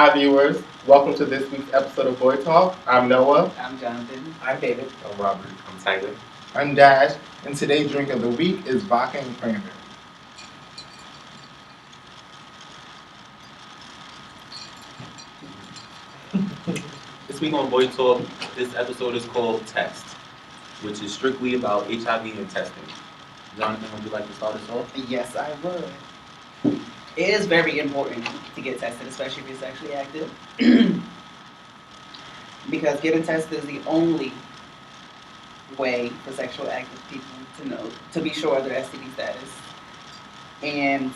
Hi viewers, welcome to this week's episode of Boy Talk. I'm Noah. I'm Jonathan. I'm David. I'm Robert. I'm Tyler. I'm Dash, and today's drink of the week is vodka and cranberry. This week on Boy Talk, this episode is called Test, which is strictly about HIV and testing. Jonathan, would you like to start us off? Yes, I would. It is very important to get tested, especially if you're sexually active. Because getting tested is the only way for sexually active people to know, to be sure of their STD status. And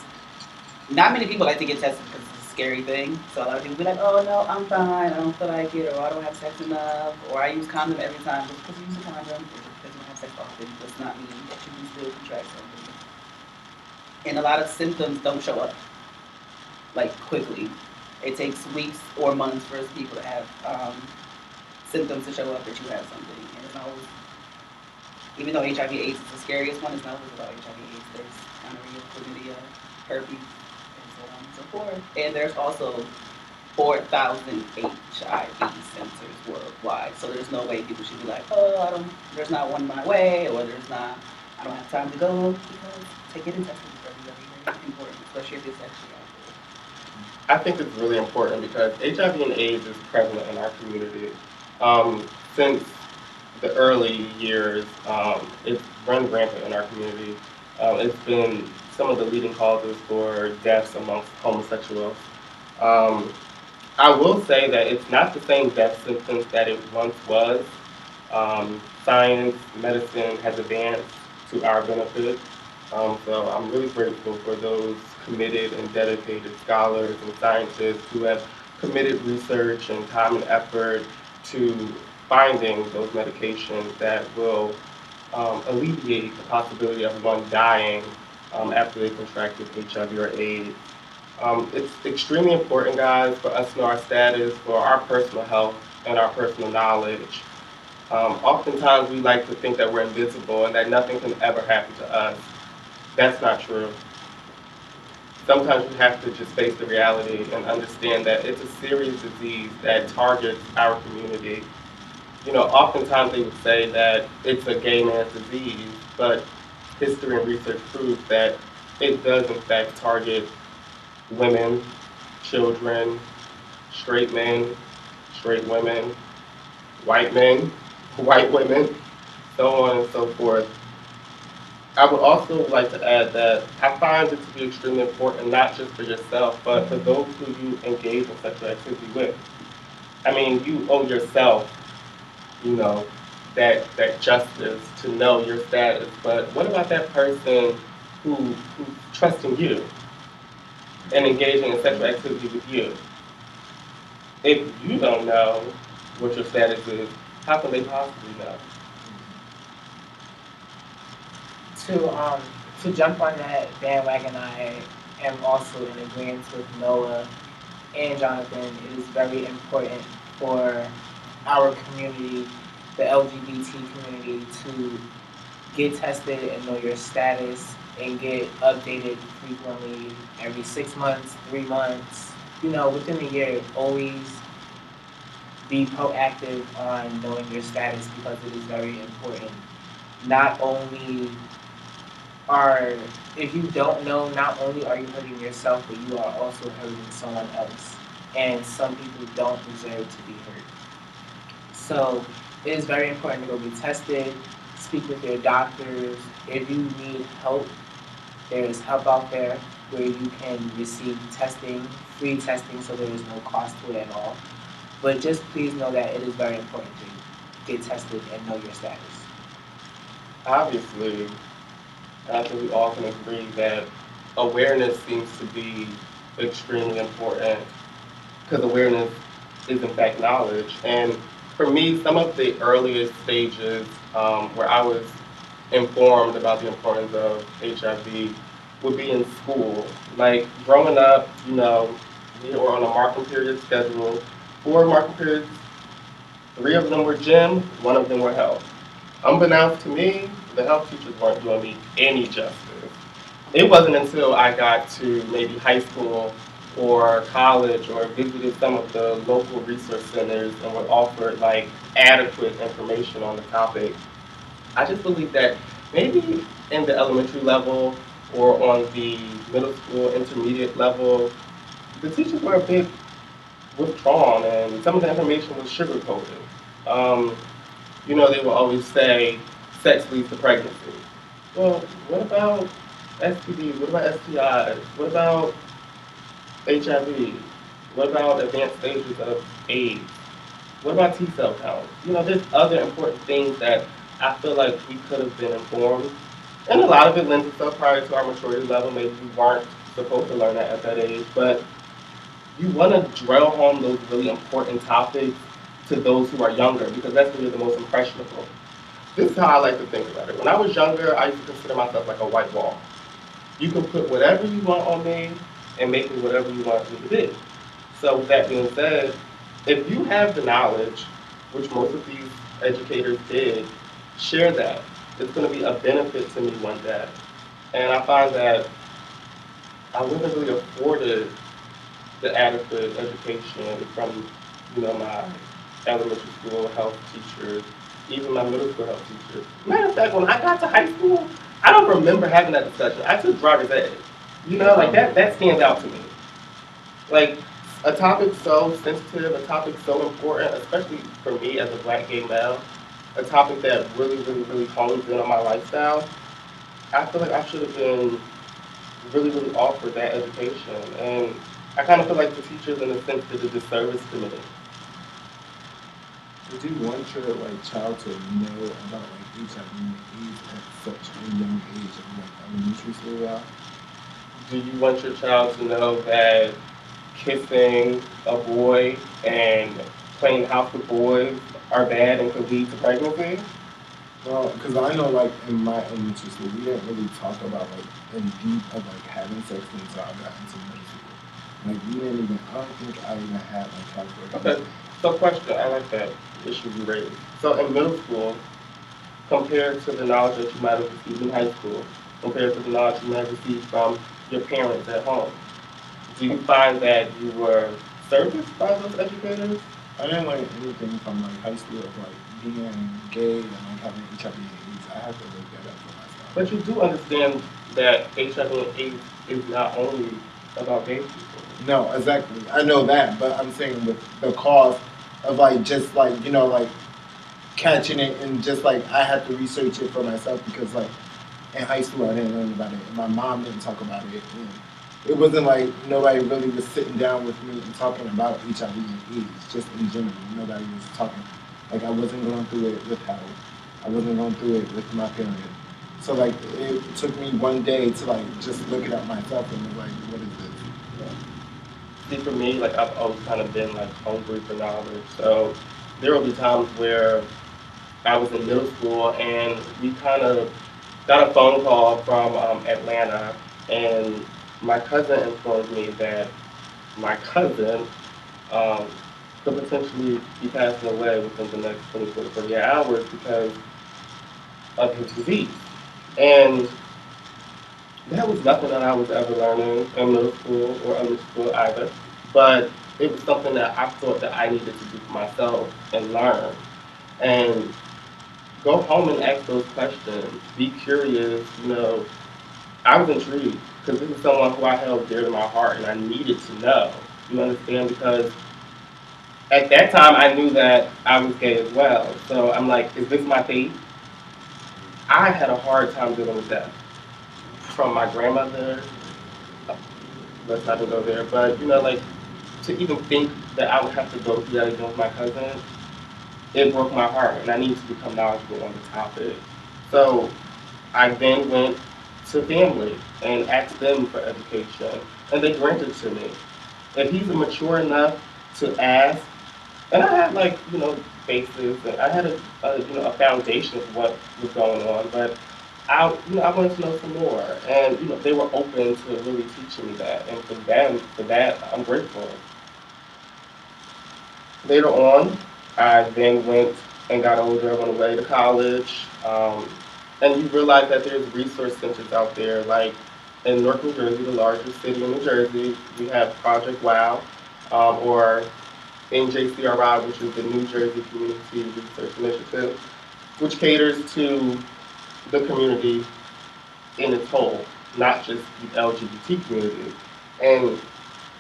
not many people like to get tested because it's a scary thing. So a lot of people be like, oh no, I'm fine, I don't feel like it, or I don't have sex enough, or I use condom every time. Just because you use a condom, or just because you don't have sex often, does not mean that you can still contract something. And a lot of symptoms don't show up like quickly. It takes weeks or months for people to have symptoms to show up that you have something. And it's not always, even though HIV/AIDS is the scariest one, it's not always about HIV/AIDS. There's gonorrhea, chlamydia, herpes, and so on and so forth. And there's also 4,000 HIV centers worldwide. So there's no way people should be like, oh, there's not one my way, or I don't have time to go, because getting tested is very, very important, especially if it's sexually active. I think it's really important because HIV and AIDS is prevalent in our community. Since the early years, it's run rampant in our community. It's been some of the leading causes for deaths amongst homosexuals. I will say that it's not the same death sentence that it once was. Science, medicine has advanced to our benefit. So I'm really grateful for those committed and dedicated scholars and scientists who have committed research and time and effort to finding those medications that will alleviate the possibility of one dying after they contracted HIV or AIDS. It's extremely important, guys, for us to know our status, for our personal health and our personal knowledge. Oftentimes we like to think that we're invisible and that nothing can ever happen to us. That's not true. Sometimes we have to just face the reality and understand that it's a serious disease that targets our community. You know, oftentimes they would say that it's a gay man's disease, but history and research proves that it does in fact target women, children, straight men, straight women, white men, white women, so on and so forth. I would also like to add that I find it to be extremely important, not just for yourself, but for those who you engage in sexual activity with. I mean, you owe yourself, that justice to know your status. But what about that person who's trusting you and engaging in sexual activity with you? If you don't know what your status is, how can they possibly know? To jump on that bandwagon, I am also in agreement with Noah and Jonathan. It is very important for our community, the LGBT community, to get tested and know your status and get updated frequently, every 6 months, 3 months, within a year. Always be proactive on knowing your status because it is very important. Not only if you don't know, not only are you hurting yourself, but you are also hurting someone else. And some people don't deserve to be hurt. So it is very important to go be tested, speak with your doctors. If you need help, there is help out there where you can receive testing, free testing, so there is no cost to it at all. But just please know that it is very important to get tested and know your status. Obviously, I think we all can agree that awareness seems to be extremely important because awareness is in fact knowledge. And for me, some of the earliest stages where I was informed about the importance of HIV would be in school. Like growing up, we were on a marking period schedule. 4 marking periods, 3 of them were gym, 1 of them were health. Unbeknownst to me, the health teachers weren't doing me any justice. It wasn't until I got to maybe high school or college or visited some of the local resource centers and were offered like adequate information on the topic, I just believe that maybe in the elementary level or on the middle school, intermediate level, the teachers were a bit withdrawn and some of the information was sugar-coated. Um, they will always say sex leads to pregnancy. Well, what about STDs? What about STIs? What about HIV? What about advanced stages of AIDS? What about T cell count? There's other important things that I feel like we could have been informed. And a lot of it lends itself prior to our maturity level. Maybe we weren't supposed to learn that at that age. But you want to drill home those really important topics to those who are younger because that's really the most impressionable. This is how I like to think about it. When I was younger, I used to consider myself like a white wall. You can put whatever you want on me and make me whatever you want me to be. So with that being said, if you have the knowledge, which most of these educators did, share that. It's going to be a benefit to me one day. And I find that I wasn't really afforded the adequate education from, my elementary school health teachers, even my middle school health teachers. Matter of fact, when I got to high school, I don't remember having that discussion. I took driver's ed. Like that stands out to me. Like a topic so sensitive, a topic so important, especially for me as a black gay male, a topic that really, really, really hones in on my lifestyle, I feel like I should have been really, really offered that education. And I kind of feel like the teachers, in a sense, did a disservice to me. Would you want your child to know about HIV and AIDS at such a young age, elementary school? Do you want your child to know that kissing a boy and playing house with boys are bad and could lead to pregnancy? Well, because I know in my elementary school, we didn't really talk about in deep of having sex until I got into middle school. We didn't even. I don't think I even had health. Okay. So question, I like that issue you raised. So in middle school, compared to the knowledge that you might have received in high school, compared to the knowledge you might have received from your parents at home, do you find that you were serviced by those educators? I didn't learn anything from high school of being gay and having HIV and AIDS. I have to look that up for myself. But you do understand that HIV and AIDS is not only about gay people. No, exactly. I know that, but I'm saying with the cause of catching it and just I had to research it for myself because in high school I didn't learn about it and my mom didn't talk about it. And it wasn't nobody really was sitting down with me and talking about HIV and AIDS, just in general. Nobody was talking. I wasn't going through it with Howard. I wasn't going through it with my parents. So it took me one day to just look it up myself and be what is this? See, for me, I've always kind of been hungry for knowledge. So there will be times where I was in middle school and we kind of got a phone call from Atlanta, and my cousin informed me that my cousin could potentially be passing away within the next 24 to 48 hours because of his disease. And that was nothing that I was ever learning in middle school or elementary school either. But it was something that I thought that I needed to do for myself and learn. And go home and ask those questions. Be curious. I was intrigued because this is someone who I held dear to my heart and I needed to know. You understand? Because at that time I knew that I was gay as well. So I'm like, is this my fate? I had a hard time dealing with death. From my grandmother, let's not even go there, but to even think that I would have to go through that again with my cousin, it broke my heart, and I needed to become knowledgeable on the topic. So I then went to family and asked them for education, and they granted to me. If he's mature enough to ask, and I had basis, and I had a foundation of what was going on, but I wanted to know some more, and they were open to really teaching me that, and for that, I'm grateful. Later on, I then went and got older, went away to college, and you realize that there's resource centers out there like in Newark, New Jersey, the largest city in New Jersey, we have Project WOW, or NJCRI, which is the New Jersey Community Research Initiative, which caters to the community in its whole, not just the LGBT community. And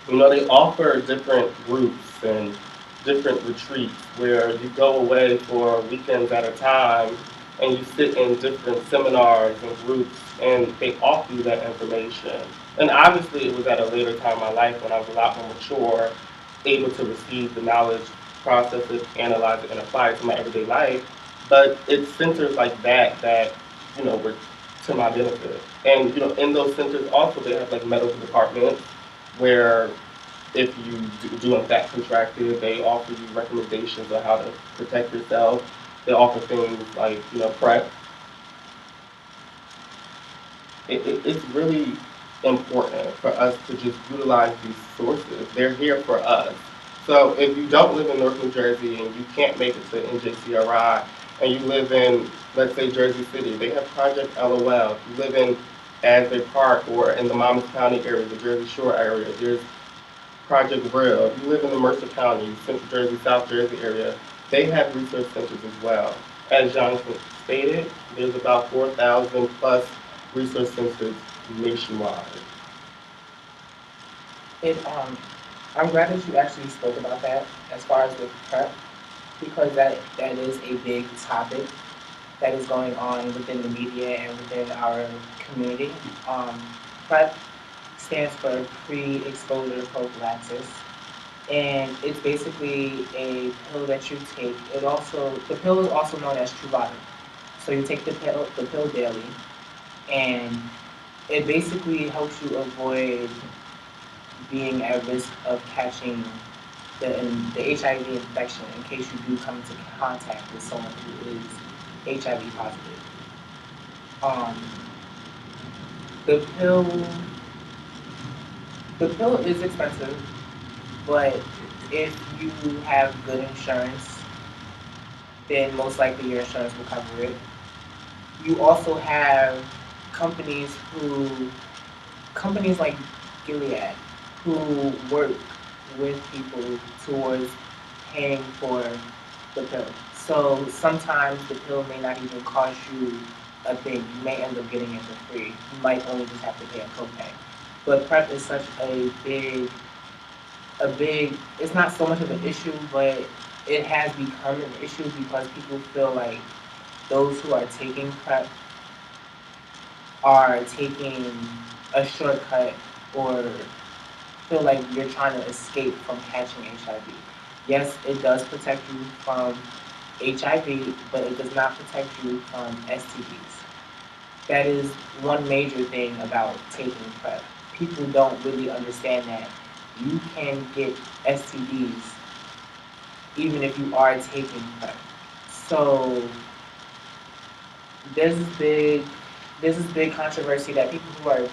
they offer different groups and different retreats where you go away for weekends at a time and you sit in different seminars and groups and they offer you that information. And obviously it was at a later time in my life when I was a lot more mature, able to receive the knowledge, process it, analyze it, and apply it to my everyday life. But it's centers like that that, were to my benefit. And, in those centers also they have like medical departments where if you do in fact contracted, they offer you recommendations on how to protect yourself. They offer things like, PrEP. It's really important for us to just utilize these sources. They're here for us. So if you don't live in North New Jersey and you can't make it to NJCRI and you live in, let's say, Jersey City, they have Project LOL. If you live in Asbury Park or in the Monmouth County area, the Jersey Shore area, there's Project Braille. If you live in the Mercer County, Central Jersey, South Jersey area, they have research centers as well. As Jonathan stated, there's about 4,000 plus research centers nationwide. I'm glad that you actually spoke about that as far as with PrEP, because that is a big topic that is going on within the media and within our community. PrEP stands for pre-exposure prophylaxis, and it's basically a pill that you take. The pill is also known as Truvada. So you take the pill daily, and it basically helps you avoid being at risk of catching the HIV infection in case you do come into contact with someone who is HIV positive. Um, the pill is expensive, but if you have good insurance, then most likely your insurance will cover it. You also have companies like Gilead, who work with people towards paying for the pill. So sometimes the pill may not even cost you a thing. You may end up getting it for free. You might only just have to pay a copay. But PrEP is such a big, it's not so much of an issue, but it has become an issue because people feel like those who are taking PrEP are taking a shortcut or feel like you're trying to escape from catching HIV. Yes, it does protect you from HIV, but it does not protect you from STDs. That is one major thing about taking PrEP. People don't really understand that you can get STDs even if you are taking PrEP. So there's this big controversy that people who are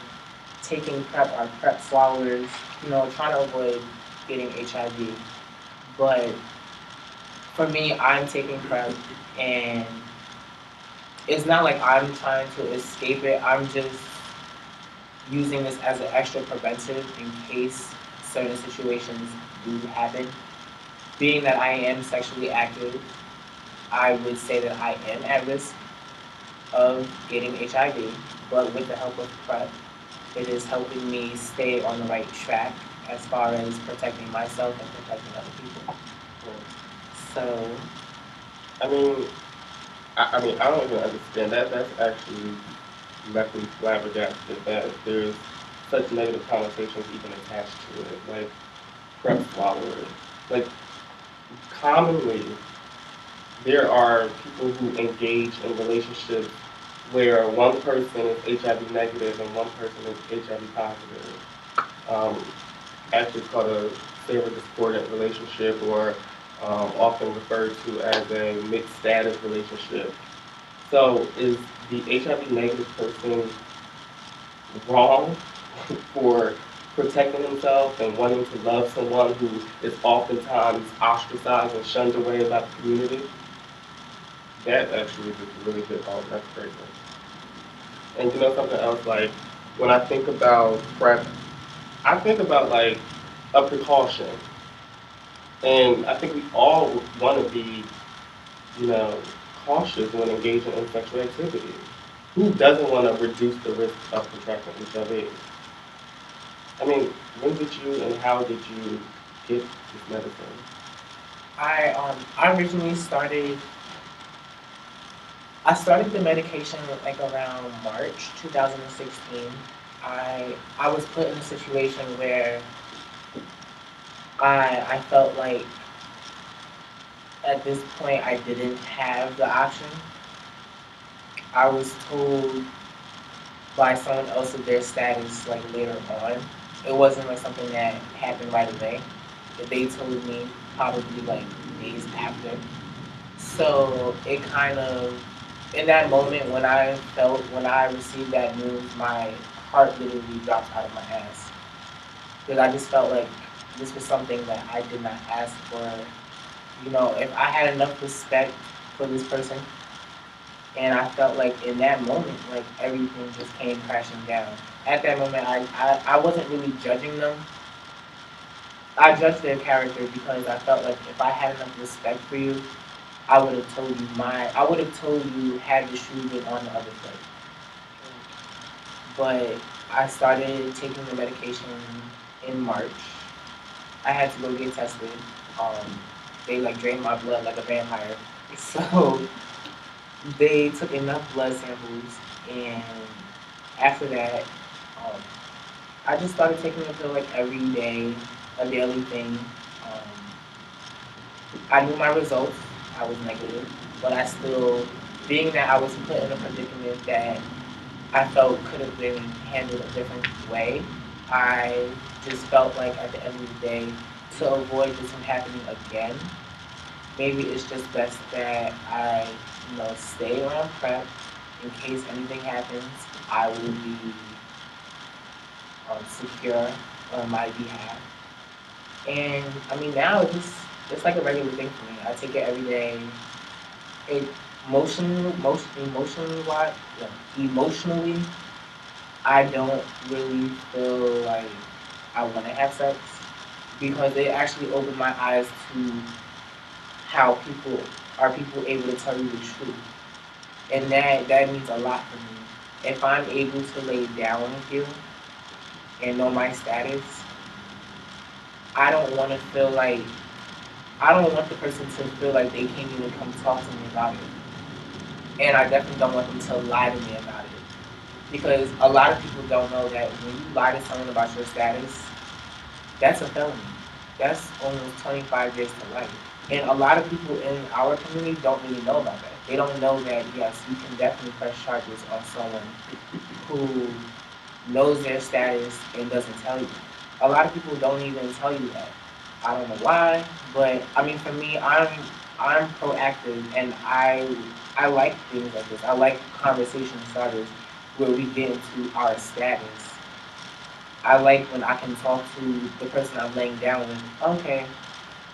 taking PrEP are PrEP swallowers, trying to avoid getting HIV. But for me, I'm taking PrEP, and it's not like I'm trying to escape it. I'm just using this as an extra preventive in case certain situations do happen. Being that I am sexually active, I would say that I am at risk of getting HIV, but with the help of PrEP, it is helping me stay on the right track as far as protecting myself and protecting other people. So, I don't even understand that. That's actually left me flabbergasted that there's such negative connotations even attached to it, like PrEP swallowers. Like, commonly, there are people who engage in relationships where one person is HIV negative and one person is HIV positive. Actually, it's called a serodiscordant relationship, or often referred to as a mixed status relationship. So, is the HIV negative person wrong for protecting himself and wanting to love someone who is oftentimes ostracized and shunned away by the community? That actually is a really good that's crazy. And something else, like, when I think about PrEP, I think about like a precaution. And I think we all want to be, you know, cautious when engaging in sexual activity. Who doesn't want to reduce the risk of contracting HIV? I mean, when did you and how did you get this medicine? I originally started. I started the medication like around March 2016. I was put in a situation where I felt like at this point I didn't have the option. I was told by someone else of their status like later on. It wasn't like something that happened right away. That they told me probably like days after. So it kind of in that moment when I received that news, my heart literally dropped out of my ass because I just felt like this was something that I did not ask for. You know, if I had enough respect for this person, and I felt like in that moment, like everything just came crashing down. At that moment, I wasn't really judging them. I judged their character because I felt like if I had enough respect for you, I would have told you had the shoe been on the other foot. But I started taking the medication in March. I had to go get tested. Um, they like drained my blood like a vampire. So they took enough blood samples, and after that, um, I just started taking the pill like every day, a daily thing. I knew my results. I was negative, but I still, being that I was put in a predicament that I felt could have been handled a different way, I just felt like at the end of the day, to avoid this from happening again, maybe it's just best that I, stay around PrEP in case anything happens. I will be secure on my behalf. And I mean, now it's like a regular thing for me. I take it every day. It emotionally wise, emotionally, I don't really feel like I want to have sex because it actually opened my eyes to how people able to tell you the truth, and that means a lot for me. If I'm able to lay down with you and know my status, I don't want to feel like I don't want the person to feel like they can't even come talk to me about it, and I definitely don't want them to lie to me about it because a lot of people don't know that when you lie to someone about your status, that's a felony. That's almost 25 years to life. And a lot of people in our community don't really know about that. They don't know that, yes, you can definitely press charges on someone who knows their status and doesn't tell you. A lot of people don't even tell you that. I don't know why, but I mean, for me, I'm proactive, and I like things like this. I like conversation starters where we get into our status. I like when I can talk to the person I'm laying down with. Okay,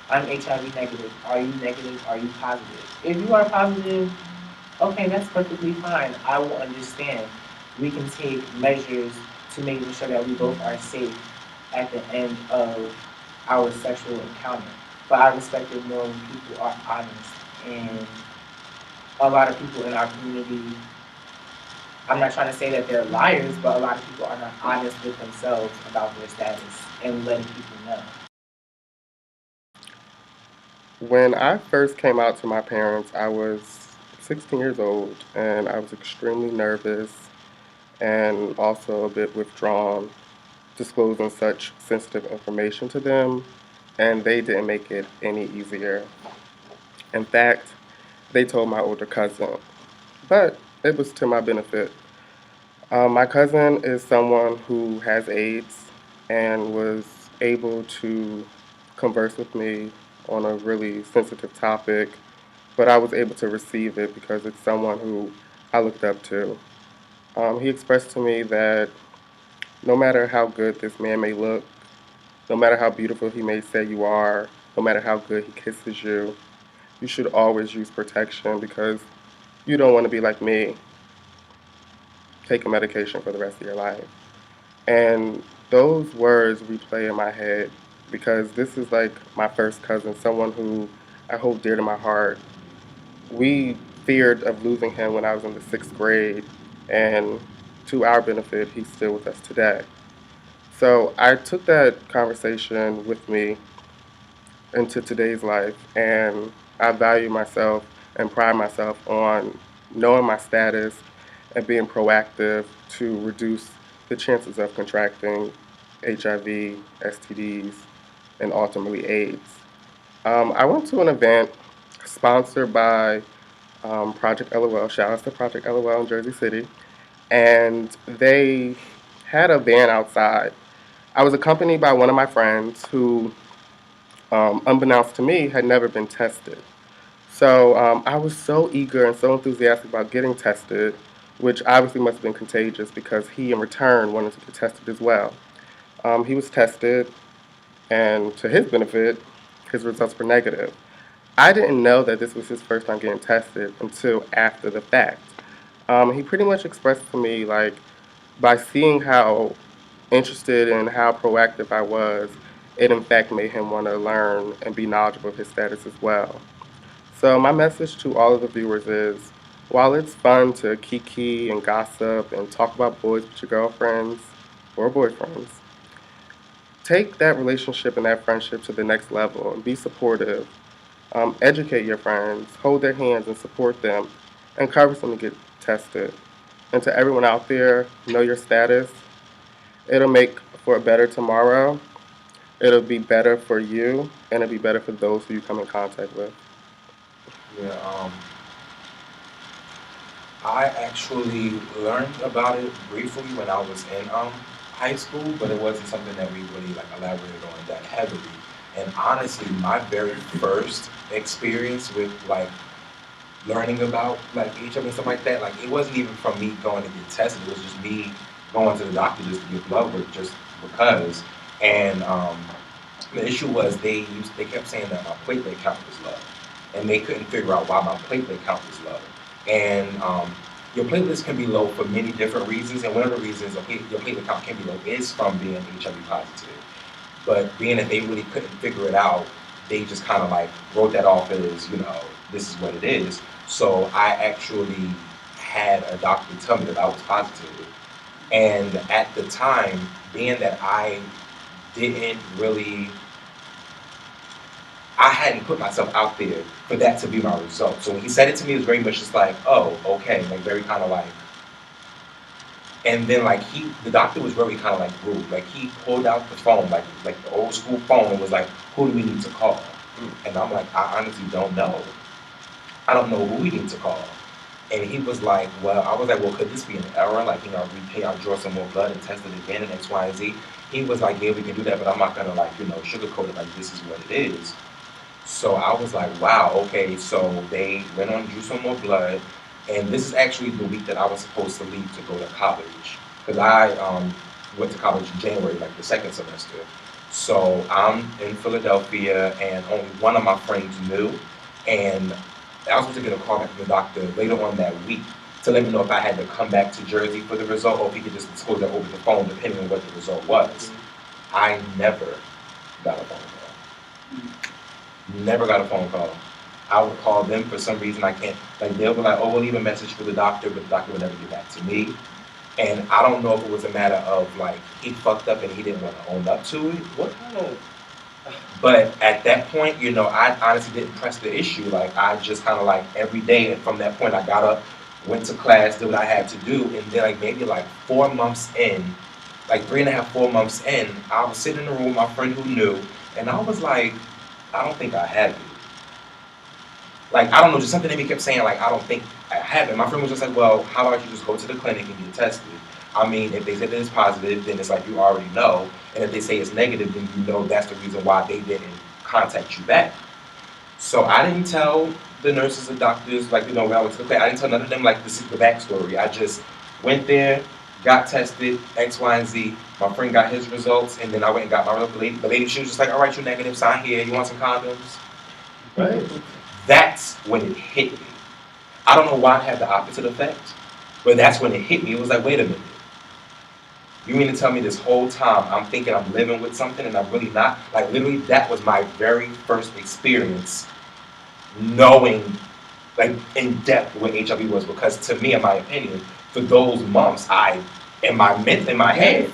I'm HIV negative. Are you negative? Are you positive? If you are positive, okay, that's perfectly fine. I will understand. We can take measures to making sure that we both are safe at the end of our sexual encounter. But I respect it more when people are honest. And a lot of people in our community, I'm not trying to say that they're liars, but a lot of people are not honest with themselves about their status and letting people know. When I first came out to my parents, I was 16 years old and I was extremely nervous and also a bit withdrawn disclosing such sensitive information to them, and they didn't make it any easier. In fact, they told my older cousin, but it was to my benefit. My cousin is someone who has AIDS and was able to converse with me on a really sensitive topic, but I was able to receive it because it's someone who I looked up to. He expressed to me that no matter how good this man may look, no matter how beautiful he may say you are, no matter how good he kisses you, you should always use protection because you don't want to be like me, take a medication for the rest of your life. And those words replay in my head because this is like my first cousin, someone who I hold dear to my heart. We feared of losing him when I was in the sixth grade, and to our benefit, he's still with us today. So I took that conversation with me into today's life, and I value myself and pride myself on knowing my status and being proactive to reduce the chances of contracting HIV, STDs, and ultimately AIDS. I went to an event sponsored by Project LOL. Shout out to Project LOL in Jersey City. And they had a van outside. I was accompanied by one of my friends who, unbeknownst to me, had never been tested. So I was so eager and so enthusiastic about getting tested, which obviously must have been contagious because he, in return, wanted to get tested as well. He was tested, and to his benefit, his results were negative. I didn't know that this was his first time getting tested until after the fact. He pretty much expressed to me, like, by seeing how interested and how proactive I was, it in fact made him want to learn and be knowledgeable of his status as well. So, my message to all of the viewers is while it's fun to kiki and gossip and talk about boys with your girlfriends or boyfriends, take that relationship and that friendship to the next level and be supportive. Educate your friends, hold their hands and support them, encourage them to get tested. And to everyone out there, know your status. It'll make for a better tomorrow. It'll be better for you, and it'll be better for those who you come in contact with. Yeah, I actually learned about it briefly when I was in high school, but it wasn't something that we really like elaborated on that heavily. And honestly, my very first experience with like learning about like HIV and stuff like that, like it wasn't even from me going to get tested. It was just me going to the doctor just to get blood work, just because. And the issue was they kept saying that my platelet count was low, and they couldn't figure out why my platelet count was low. And your platelets can be low for many different reasons, and one of the reasons your platelet count can be low is from being HIV positive. But being that they really couldn't figure it out, they just kind of like wrote that off as, this is what it is. So I actually had a doctor tell me that I was positive. And at the time, being that I hadn't put myself out there for that to be my result. So when he said it to me, it was very much just like, oh, okay, like very kind of like. And then like the doctor was very kind of like rude. Like he pulled out the phone, like the old school phone, and was like, who do we need to call? And I'm like, I honestly don't know. I don't know who we need to call. And he was like, I was like, could this be an error? Like, I'll draw some more blood and test it again and X, Y, and Z. He was like, yeah, we can do that, but I'm not gonna like, sugarcoat it, like this is what it is. So I was like, wow, okay. So they went on, drew some more blood. And this is actually the week that I was supposed to leave to go to college. Because I went to college in January, like the second semester. So I'm in Philadelphia and only one of my friends knew. And I was supposed to get a call back from the doctor later on that week to let me know if I had to come back to Jersey for the result or if he could just disclose that over the phone depending on what the result was. I never got a phone call. Never got a phone call. I would call them for some reason. I can't, like they'll be like, oh, we'll leave a message for the doctor, but the doctor would never get back to me. And I don't know if it was a matter of like, he fucked up and he didn't want to own up to it. What kind of, but at that point, I honestly didn't press the issue. Like I just kind of like every day, and from that point I got up, went to class, did what I had to do. And then like maybe like 4 months in, like 3.5, 4 months in, I was sitting in the room with my friend who knew, and I was like, I don't think I have it. Like, I don't know, just something that he kept saying, like, I don't think I have it. My friend was just like, well, how about you just go to the clinic and get tested? I mean, if they say that it's positive, then it's like you already know. And if they say it's negative, then you know that's the reason why they didn't contact you back. So I didn't tell the nurses and doctors, like, when I went to the clinic, I didn't tell none of them, like, this is the backstory. I just went there, got tested, X, Y, and Z. My friend got his results, and then I went and got my results. The lady, she was just like, all right, you're negative, sign here. You want some condoms? Right. That's when it hit me. I don't know why it had the opposite effect, but that's when it hit me. It was like, wait a minute. You mean to tell me this whole time I'm thinking I'm living with something and I'm really not? Like literally, that was my very first experience knowing, like in depth what HIV was. Because to me, in my opinion, for those months, in my head,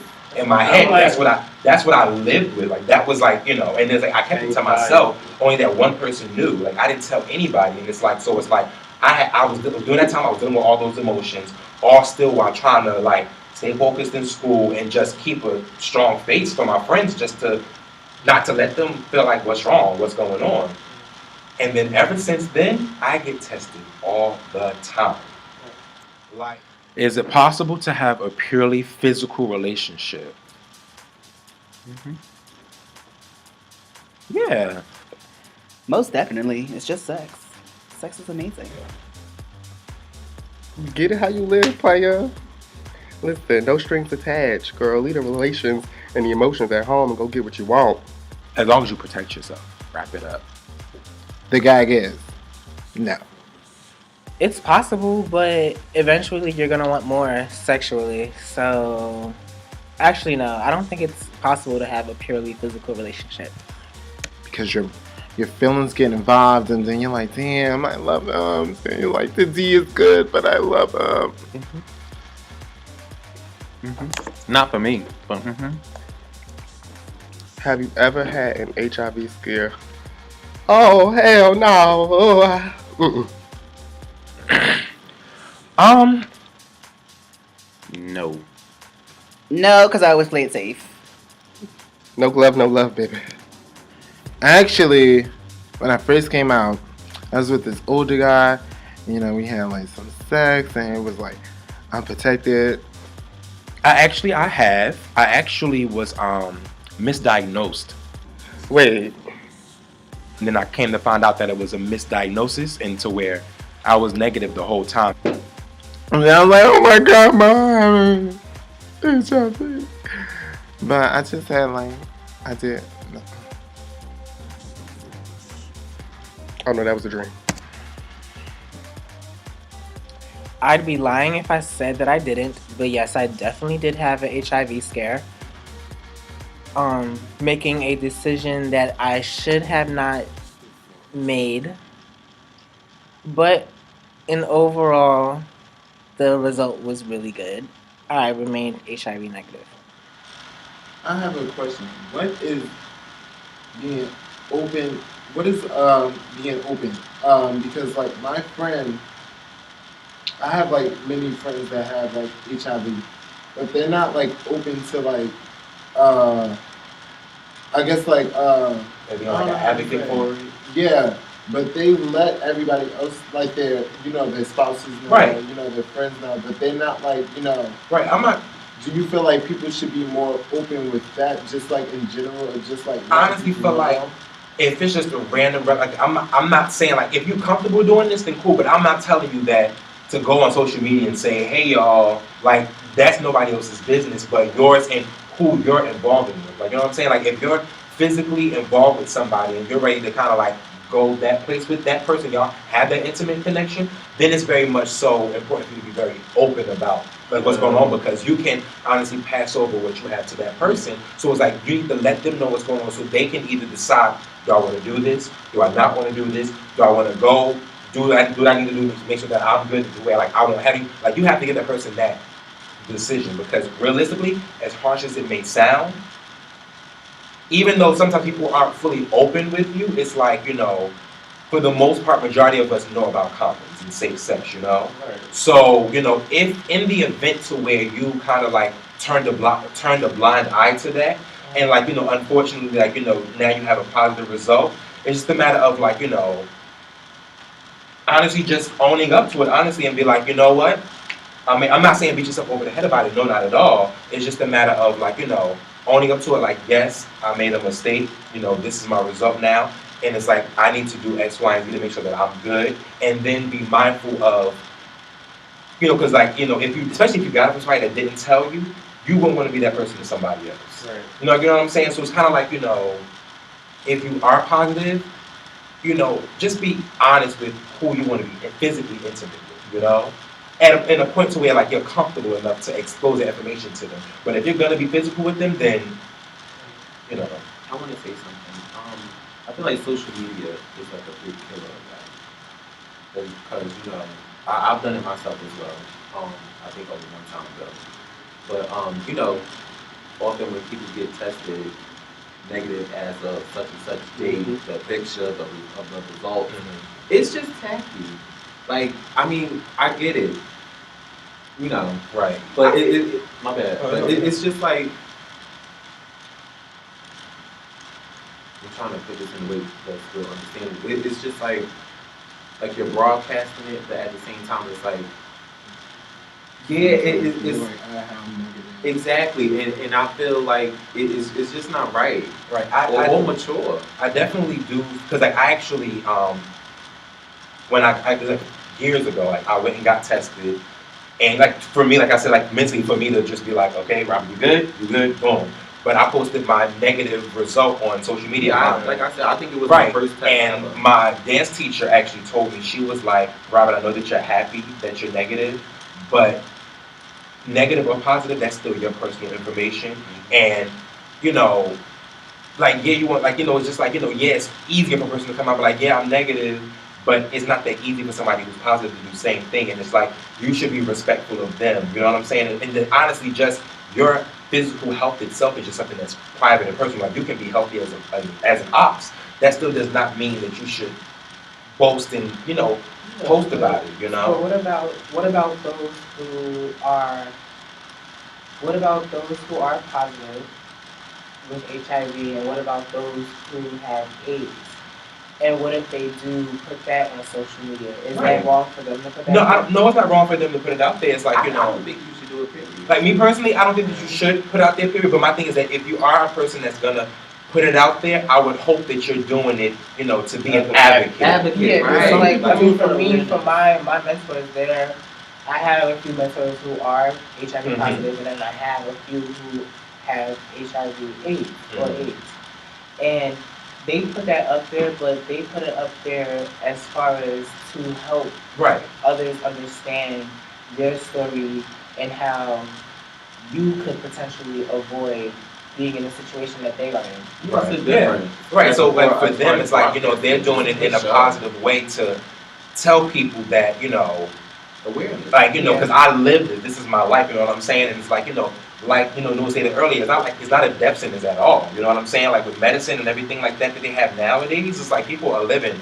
that's what I lived with. Like that was like, and it's like I kept it to myself. Only that one person knew. Like I didn't tell anybody, and it's like I was during that time I was dealing with all those emotions, all still while trying to like stay focused in school and just keep a strong face for my friends, just to not to let them feel like what's wrong, what's going on. And then ever since then, I get tested all the time. Like, Is it possible to have a purely physical relationship? Yeah. Most definitely. It's just sex. Sex is amazing. Get it how you live, player. Listen, no strings attached, girl. Leave the relations and the emotions at home and go get what you want. As long as you protect yourself. Wrap it up. The gag is no. It's possible, but eventually you're gonna want more sexually. So, actually, no, I don't think it's possible to have a purely physical relationship. Because your feelings get involved, and then you're like, damn, I love him. And you're like, the D is good, but I love him. Not for me, but Have you ever had an HIV scare? Oh, hell no. Oh, no. No, because I always play it safe. no glove, no love, baby. Actually, when I first came out, I was with this older guy. We had like some sex, and it was like unprotected. I actually was misdiagnosed. Wait, And then I came to find out that it was a misdiagnosis, and to where I was negative the whole time. And then I was like, oh my God, Mom, HIV. But I just had I did. oh no, that was a dream. I'd be lying if I said that I didn't, but yes, I definitely did have an HIV scare. Making a decision that I should have not made, but in overall, the result was really good. I remained HIV negative. I have a question. What is being open? What is being open? Because like my friend, I have like many friends that have like HIV, but they're not like open to like I guess like maybe like an advocate for it. yeah, but they let everybody else like their their spouses know, Right. Their friends know, but they're not like Right, I'm not. Do you feel like people should be more open with that, just like in general, or just like? I honestly feel like if it's just a random, like I'm not saying like if you're comfortable doing this, then cool. But I'm not telling you that to go on social media and say, hey y'all, like that's nobody else's business but yours and who you're involved with. Like you know what I'm saying? Like if you're physically involved with somebody and you're ready to kind of like go that place with that person, y'all have that intimate connection, then it's very much so important for you to be very open about like what's going on, because you can honestly pass over what you have to that person. So it's like you need to let them know what's going on so they can either decide, do I want to do this? Do I not want to do this? Do I want to go? Do I need to do to make sure that I'm good to where like I won't have you? Like you have to give that person that decision, because realistically, as harsh as it may sound, even though sometimes people aren't fully open with you, it's like, for the most part, majority of us know about condoms and safe sex, Right. So, if in the event to where you kind of like turn the blind eye to that, and like, unfortunately, like, now you have a positive result, it's just a matter of like, honestly just owning up to it, honestly, and be like, you know what? I mean, I'm not saying beat yourself over the head about it, no, not at all. It's just a matter of like, owning up to it, like, yes, I made a mistake, this is my result now, and it's like, I need to do X, Y, and Z to make sure that I'm good, and then be mindful of, because like, especially if you got it from somebody that didn't tell you, you wouldn't want to be that person to somebody else. Right. You know what I'm saying? So it's kind of like, if you are positive, just be honest with who you want to be physically intimate with, in a point to where like you're comfortable enough to expose the information to them. But if you're gonna be physical with them, then you know. I want to say something. I feel like social media is like a big killer of that. Because, you know, I've done it myself as well. I think only one time ago. But, you know, often when people get tested negative as of such and such date, the picture of the result, it's just tacky. Like, I mean, I get it. You know. Right. But my bad. But it's just like, I'm trying to put this in a way that's real understandable. It's just like you're broadcasting it, but at the same time, it's like, yeah, it's exactly, and I feel like it's just not right, Right. or mature. I definitely do, because like I actually when I like, years ago, like I went and got tested, and like for me, like I said, like mentally for me to just be like, okay, Robert, you good, boom. But I posted my negative result on social media. Yeah, like I said, I think it was right. my first test And ever. my dance teacher actually told me, she was like, Robert, I know that you're happy that you're negative, but negative or positive, that's still your personal information. And, you know, like, yeah, you want, like, you know, it's just like, you know, yeah, it's easier for a person to come out, but like, yeah, I'm negative, but it's not that easy for somebody who's positive to do the same thing. And it's like, you should be respectful of them, you know what I'm saying? And then honestly, just your physical health itself is just something that's private and personal. Like, you can be healthy as an ox. That still does not mean that you should boast and, you know, post about it, you know? But what about those who are positive with HIV, and what about those who have AIDS? And what if they do put that on social media? Is Right. that wrong for them to put that? No, it's not wrong for them to put it out there. It's like, you I know, don't think you should do it, period. like me personally, I don't think that you should put it out there, period. But my thing is that if you are a person that's gonna put it out there, I would hope that you're doing it, you know, to be an advocate. Yeah, Right. so like, I mean, for Right. me, for my mentors there, I have a few mentors who are HIV Mhm. positive, and then I have a few who have HIV AIDS or Mhm. AIDS. And they put that up there, but they put it up there as far as to help Right. others understand their story and how you could potentially avoid being in a situation that they are in. What's the Right. difference? Right. So like Or for as them, far it's as like, you know, they're broadcasting, doing it in a show positive way to tell people that, you know, awareness. like, you know, Yeah. because I lived it. This is my life. You know what I'm saying? And it's like, you know, like, you know, Noah said it earlier. It's not a death sentence at all. You know what I'm saying? Like with medicine and everything like that they have nowadays, it's like people are living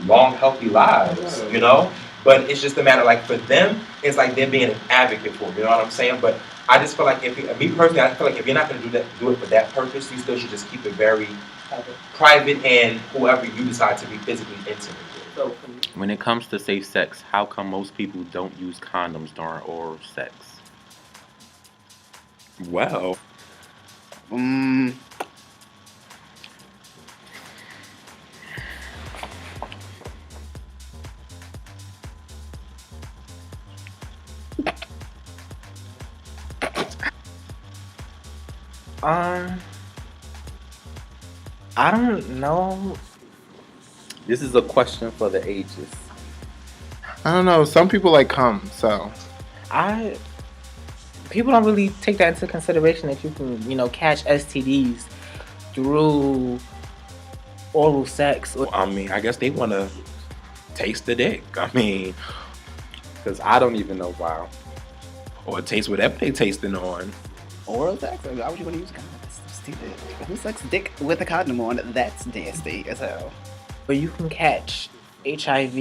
long, healthy lives. You know, but it's just a matter like for them, it's like they're being an advocate for it. You know what I'm saying? But I just feel like me personally, I feel like if you're not going to do it for that purpose, you still should just keep it very private and whoever you decide to be physically intimate with. So for me, When it comes to safe sex, how come most people don't use condoms during oral sex? Well, I don't know. this is a question for the ages. I don't know. Some people like cum, so People don't really take that into consideration that you can, you know, catch STDs through oral sex. I mean, I guess they want to taste the dick. I mean, because I don't even know why. Or taste whatever they tasting on. Oral sex? Why would you want to use condoms? That's stupid. Who sucks dick with a condom on? That's nasty as hell. But you can catch HIV.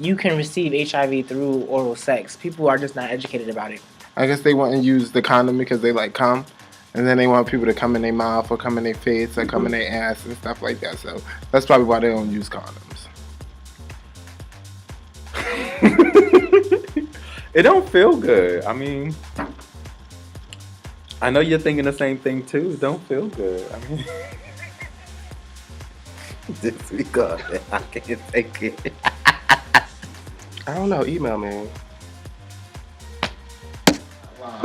You can receive HIV through oral sex. People are just not educated about it. I guess they want to use the condom because they like cum. And then they want people to come in their mouth or come in their face or come in their ass and stuff like that. So that's probably why they don't use condoms. It don't feel good. I mean, I know you're thinking the same thing too. It don't feel good. I mean, Disregard it. I can't take it. I don't know. Email me.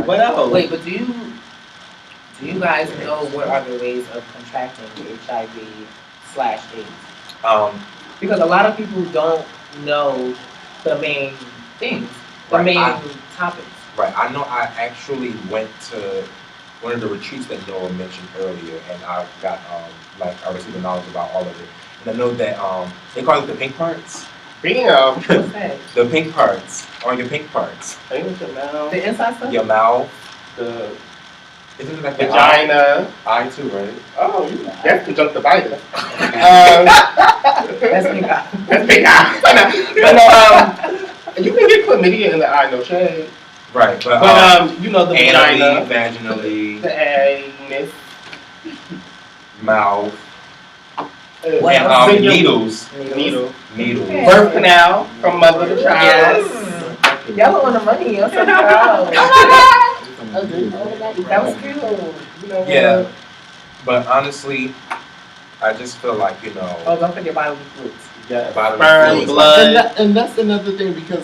What else? Wait, but do you guys know what are the ways of contracting HIV/AIDS? Because a lot of people don't know the main things. the Right, main I- topics. Right, I know I actually went to one of the retreats that Noah mentioned earlier, and I got, I received the knowledge about all of it. And I know that, they call it the pink parts. Damn. What's that? The pink parts, or your pink parts. Ain't it your mouth? The inside stuff? Your mouth, The isn't it like the eye? vagina. Eye too, right? Oh, that's conjunctivitis. That's pink eye. That's big eye. But you can get chlamydia in the eye, no shade. Right, but, But you know the anally, vagina, vaginally, the anus, mouth, What and, else? needles. needle, Needles. Yeah. birth canal from mother to child. Yes. Y'all on the money. I'm so proud. That was cute. You know Yeah. what? But honestly, I just feel like, Oh, don't forget bodily fluids. Yeah. bodily Sperm, fluids, blood. And that's another thing because,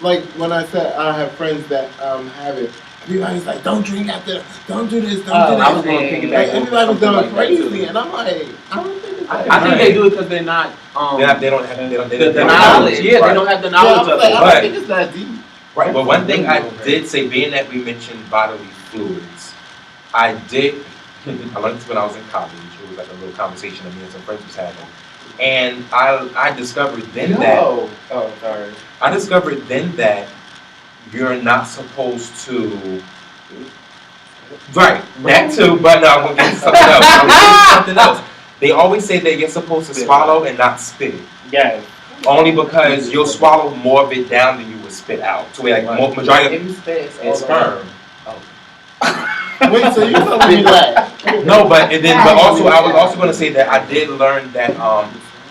like when I said I have friends that have it, everybody's like, don't drink after, don't do this, don't do I was that. going to Yeah. piggyback Like on everybody was something going like that, crazy, too. and I'm like, I don't think it's I think they do it because they're not, they don't have, the they don't knowledge. Yeah, Right. they don't have the Yeah, I knowledge was of like, it. I But- don't think it's that deep. Right, but one thing I did say, being that we mentioned bodily fluids, I learned this when I was in college. It was like a little conversation that me and some friends was having. And I discovered then that, Oh, sorry. I discovered then that you're not supposed to, right, that too, but no, I'm going to get to something else. I'm gonna get to something else. They always say that you're supposed to swallow and not spit. Yes. Only because you'll swallow more of it down than you would spit out. So like majority If you spit, it's of it's sperm. Wait, so you telling me that? No, but also I was also going to say that I did learn that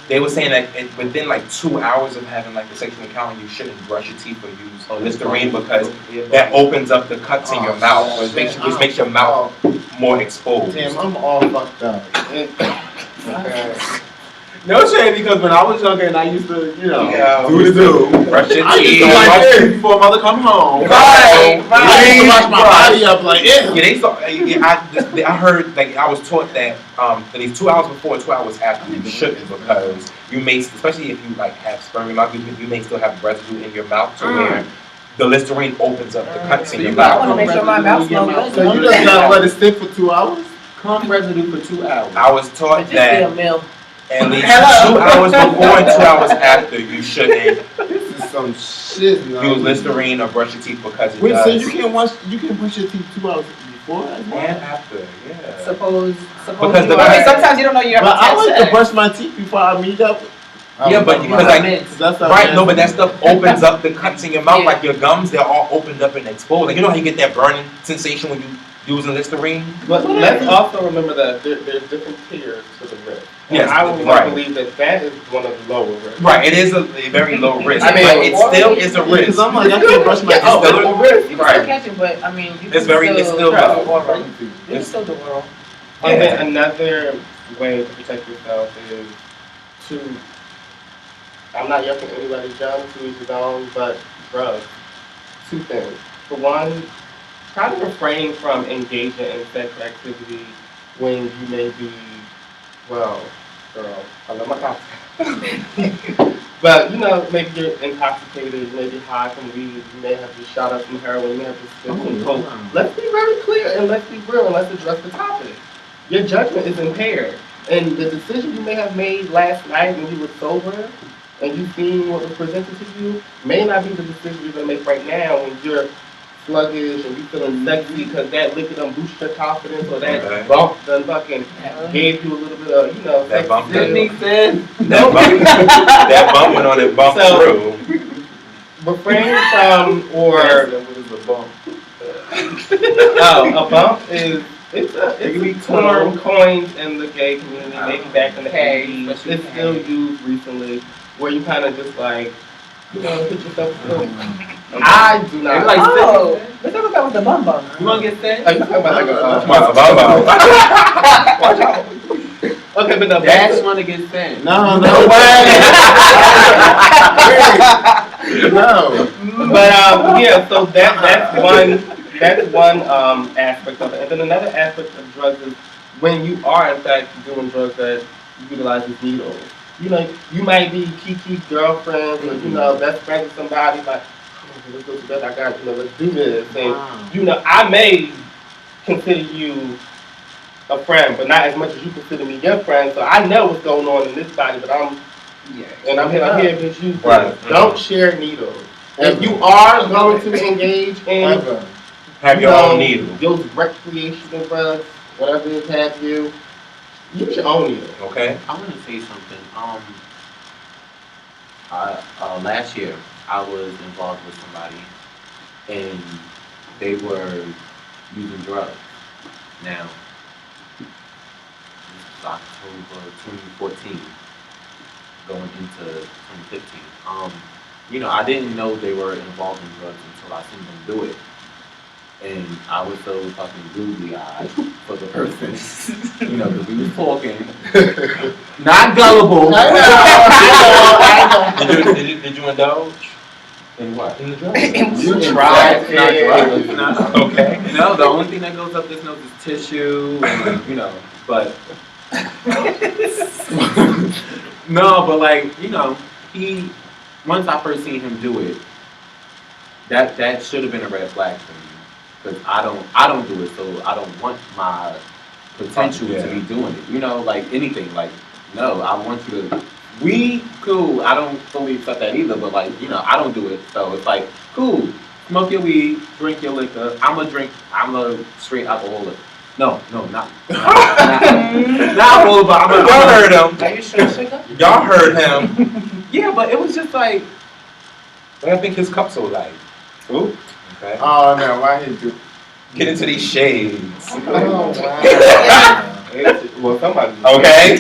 they were saying that within like 2 hours of having like the sexual encounter, you shouldn't brush your teeth or use Listerine because that opens up the cuts in your mouth, which makes your mouth more exposed. Damn, I'm all fucked up. No shade, because when I was younger and I used to, Yeah. do the do. Brush your I used teeth. to like Brush this. teeth before mother come home. Right, I used to wash my body up like, Yeah, yeah. they saw. I heard, like, I was taught that at least 2 hours before and 2 hours after you shouldn't, because you may, especially if you like have sperm in your mouth, you may still have residue in your mouth to where the Listerine opens up the cuts in your I mouth. want to make sure my mouth smells good. So you just gotta let it sit for 2 hours? Cum residue for 2 hours. I was taught Just be a that meal. at least Hello. 2 hours before and 2 hours after you shouldn't This is some shit, man. use Listerine or brush your teeth because it Wait, so does. you can brush your teeth 2 hours before as well? And after, yeah. Suppose Because you the- I mean, sometimes you don't know you're But I having like to sex. brush my teeth before I meet up. Yeah, but because like That's how right, no, but that stuff opens up the cuts in your mouth, Yeah. like your gums, they're all opened up and exposed. Like, you know how you get that burning sensation when you using Listerine? But let's also remember that there's different tiers to the risk. And Yes, I would right. believe that is one of the lower risks. Right, it is a very low risk. I mean, but it still is a risk. Because I'm like, I can't brush my It's teeth. still a risk, You can still right? catch it, but I mean, you It's can still try low. the oral. You can still do oral. And then another way to protect yourself is to, I'm not yucking anybody's gun, to each his own, but drugs. Two things. For one, try to refrain from engaging in sexual activity when you may be, well, girl, I love my cocktail. But, maybe you're intoxicated, you may be high from weed, you may have just shot up some heroin, you may have just spit some coke. Let's be very clear and let's be real and let's address the topic. Your judgment is impaired. And the decision you may have made last night when you were sober and you seen what was presented to you may not be the decision you're going to make right now when you're sluggish and you feeling sexy because that liquor done boost your confidence or that Okay. bump done fucking gave you a little bit of, That sex bump appeal. That bump went on and bumped So- through. Refrain from or a bump is it's a term coined in the gay community, maybe back in the Okay, 80s. but you It's can. still used recently, where you kind of just like, hit yourself with a I do not. Like, Oh, let's talk about the bum bum. You want to get set? Are you talking about like a Watch out. okay, but no, Dash want to get set. No way. No. but yeah, so that's one aspect of it. And then another aspect of drugs is when you are in fact doing drugs that utilizes needles. you know, you might be Kiki's girlfriend or, you know, best friends with somebody, like, oh, let's go together, I got, you know, let's do this. And, Wow. you know, I may consider you a friend, but not as much as you consider me your friend. So I know what's going on in this body, but I'm here because you Right. don't share needles. If you are going to engage in Ever. Have your own needle. those recreational drugs, whatever it have you, use your own needle. Okay. I want to say something. Last year I was involved with somebody, and they were using drugs. Now, this was October 2014, going into 2015. You know, I didn't know they were involved in drugs until I seen them do it. And I was so fucking googly-eyed for the person, you know, because we was talking, not gullible. Did you indulge? In what? In the drugs? You tried, tried, not drugs. Okay. No, the only thing that goes up this nose is tissue, and, you know, but no, but like, you know, once I first seen him do it, that should have been a red flag for me. Because I don't do it, so I don't want my potential to be doing it. You know, like anything, like, no, I want you to, weed, cool, I don't fully accept that either, but like, you know, I don't do it, so it's like, cool, smoke your weed, drink your liquor, I'm a straight alcoholic. No, not alcoholic, but Y'all heard him. Are you sure, sugar? Y'all heard him. yeah, but it was just like, But I think his cup's so light. Ooh. Okay. Oh no, why he do? Get into these shades. Oh wow. Well, somebody. Okay.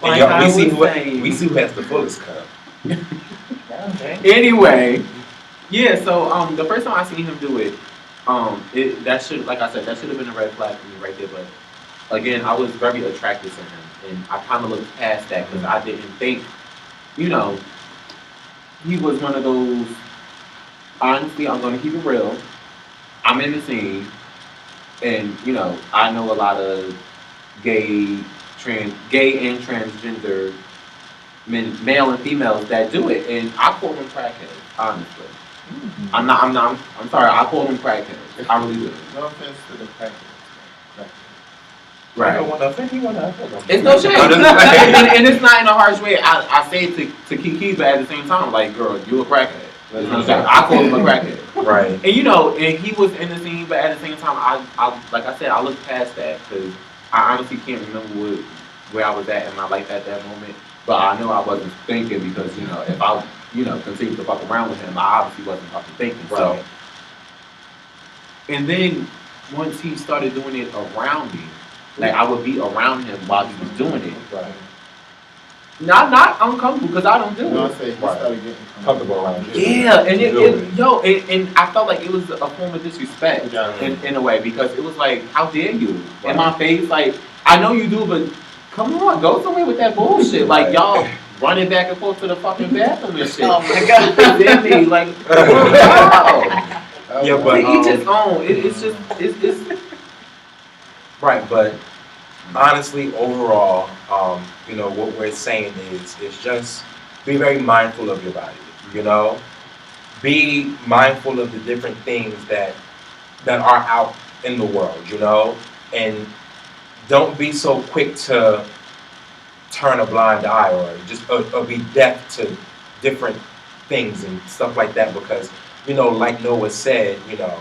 Like Y'all, I we see was saying. who has the fullest cup. Okay. Anyway, yeah. So the first time I seen him do it, that should, like I said, that should have been a red flag for me right there. But again, I was very attracted to him, and I kind of looked past that because I didn't think, you know, he was one of those. Honestly, I'm gonna keep it real. I'm in the scene, and you know, I know a lot of gay and transgender men, male and females that do it, and I call them crackheads. Honestly, I'm sorry. I call them crackheads. I really do. No offense to the practice. I don't want to offend you. It's no shame, and it's not in a harsh way. I say it to Kiki, but at the same time, like, girl, you a crackhead. You know what I'm saying? I call him a crackhead. Right. And you know, and he was in the scene, but at the same time, I like I said, I looked past that because I honestly can't remember where I was at in my life at that moment. But I know I wasn't thinking because, you know, if I, you know, continued to fuck around with him, I obviously wasn't fucking thinking. Right. So, and then once he started doing it around me, like I would be around him while he was doing it. Right. Not uncomfortable because I don't do No, I it. say he Right. started getting Comfortable around you. Yeah, and Really? and I felt like it was a form of disrespect in a way because it was like, how dare you in my face? Like, I know you do, but come on, go somewhere with that bullshit. Like y'all running back and forth to the fucking bathroom and shit. Oh my God. Then me, like, wow. Yeah, To but each his own. It's just it's right, but honestly, overall, you know, what we're saying is just be very mindful of your body. You know, be mindful of the different things that are out in the world. You know, and don't be so quick to turn a blind eye or just or be deaf to different things and stuff like that because, you know, like Noah said, you know,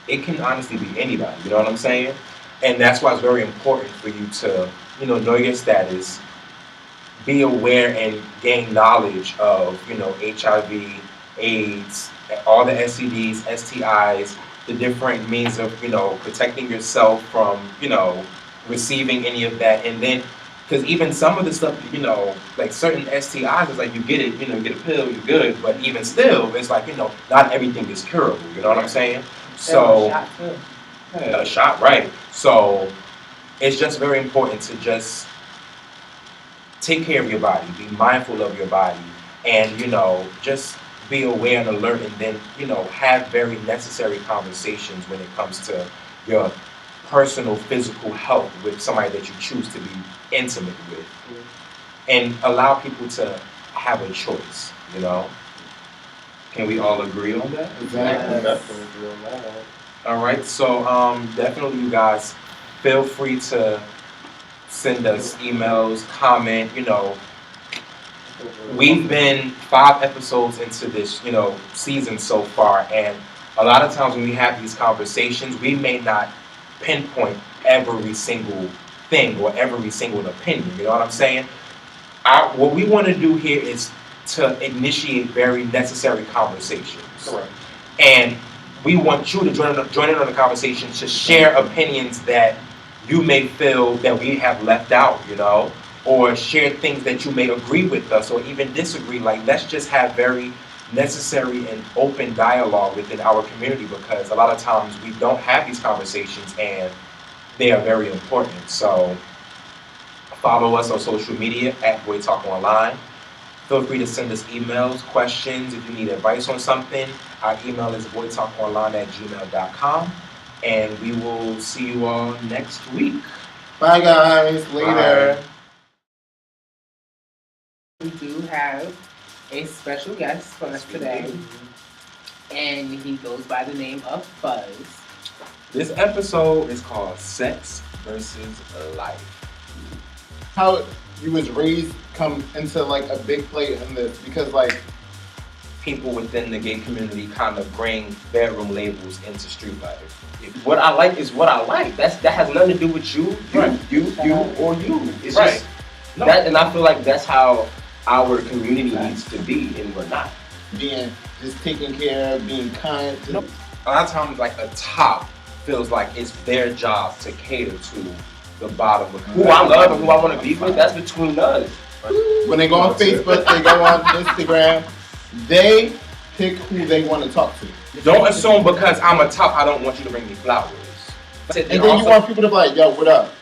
it can honestly be anybody. You know what I'm saying? And that's why it's very important for you to, you know your status, be aware and gain knowledge of, you know, HIV, AIDS, all the STDs, STIs, the different means of, you know, protecting yourself from, you know, receiving any of that. And then, because even some of the stuff, you know, like certain STIs, it's like you get it, you know, you get a pill, you're good. But even still, it's like, you know, not everything is curable. You know what I'm saying? So, a shot, right. So, it's just very important to just take care of your body, be mindful of your body, and, you know, just be aware and alert, and then, you know, have very necessary conversations when it comes to your personal physical health with somebody that you choose to be intimate with. and allow people to have a choice, you know? Can we all agree on that? Exactly. Definitely doing that. All right, so definitely you guys feel free to send us emails, comment, you know. We've been 5 episodes into this, you know, season so far, and a lot of times when we have these conversations, we may not pinpoint every single thing or every single opinion, you know what I'm saying? What we want to do here is to initiate very necessary conversations. Correct. And we want you to join in on the conversation, to share opinions that you may feel that we have left out, you know, or share things that you may agree with us or even disagree. Like, let's just have very necessary and open dialogue within our community, because a lot of times we don't have these conversations and they are very important. So follow us on social media at Boy Talk Online. Feel free to send us emails, questions, if you need advice on something. Our email is boytalkonline@gmail.com. And we will see you all next week. Bye, guys. Later. We do have a special guest for us today, and he goes by the name of Fuzz. This episode is called Sex versus Life. How you was raised come into like a big play in this, because like People within the gay community kind of bring bedroom labels into street life. What I like is what I like. That has nothing to do with you, Right. you, or you. It's Right. just No. that, and I feel like that's how our community needs to be, and we're not. being just taken care of, being kind. A lot of times, like, a top feels like it's their job to cater to the bottom of Who I love and who I want to be with, that's between us. When they go on Facebook, they go on Instagram, they pick who they want to talk to. Don't assume because I'm a top, I don't want you to bring me flowers. And then you want people to be like, yo, what up?